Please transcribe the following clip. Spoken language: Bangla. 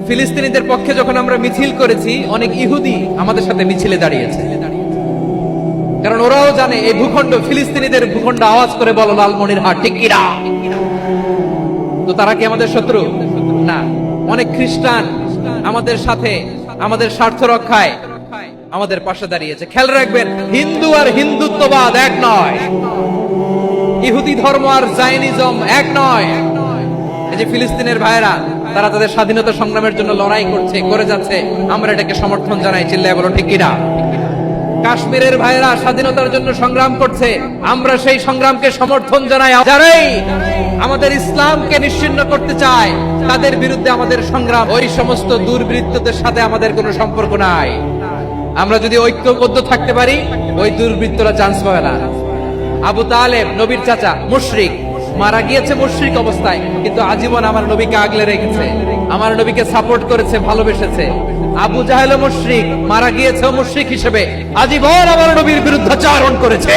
ফিলিস্তিনিদের পক্ষে যখন আমরা মিছিল করেছি, অনেক ইহুদি আমাদের সাথে মিছিলে দাঁড়িয়েছে, কারণ ওরাও জানে এই ভূখণ্ড ফিলিস্তিনিদের ভূখণ্ড। আওয়াজ করে বলো লালমনিরহাট ঠিক কিনা? তো তারা কি আমাদের শত্রু? না। অনেক খ্রিস্টান আমাদের সাথে, আমাদের স্বার্থ রক্ষায় আমাদের পাশে দাঁড়িয়েছে। খেয়াল রাখবেন, হিন্দু আর হিন্দুত্ববাদ এক নয়, ইহুদি ধর্ম আর জায়নিজম এক নয়। এই যে ফিলিস্তিনের ভাইয়েরা, তারা তাদের স্বাধীনতা সংগ্রামের জন্য লড়াই করছে, করে যাচ্ছে, আমরা এটাকে সমর্থন জানাই। চিল্লায় বলো ঠিক কিনা? কাশ্মীরের ভাইয়েরা স্বাধীনতার জন্য সংগ্রাম করছে, আমরা সেই সংগ্রামকে সমর্থন জানাই। যারাই আমাদের ইসলামকে নিশ্চিহ্ন করতে চায়, তাদের বিরুদ্ধে আমাদের সংগ্রাম। ওই সমস্ত দুর্বৃত্তদের সাথে আমাদের কোনো সম্পর্ক নাই। আমরা যদি ঐক্যবদ্ধ থাকতে পারি, ওই দুর্বৃত্তরা চান্স পাবে না। আবু তালেব নবীর চাচা, মুশরিক, মারা গিয়েছে মুশরিক অবস্থায়, কিন্তু আজীবন আমার নবীকে আগলে রেখেছে, আমার নবীকে সাপোর্ট করেছে, ভালোবেসেছে। আবু জাহেল মুশরিক, মারা গিয়েছে মুশরিক হিসেবে, আজীবন আমার নবীর বিরুদ্ধাচারণ করেছে।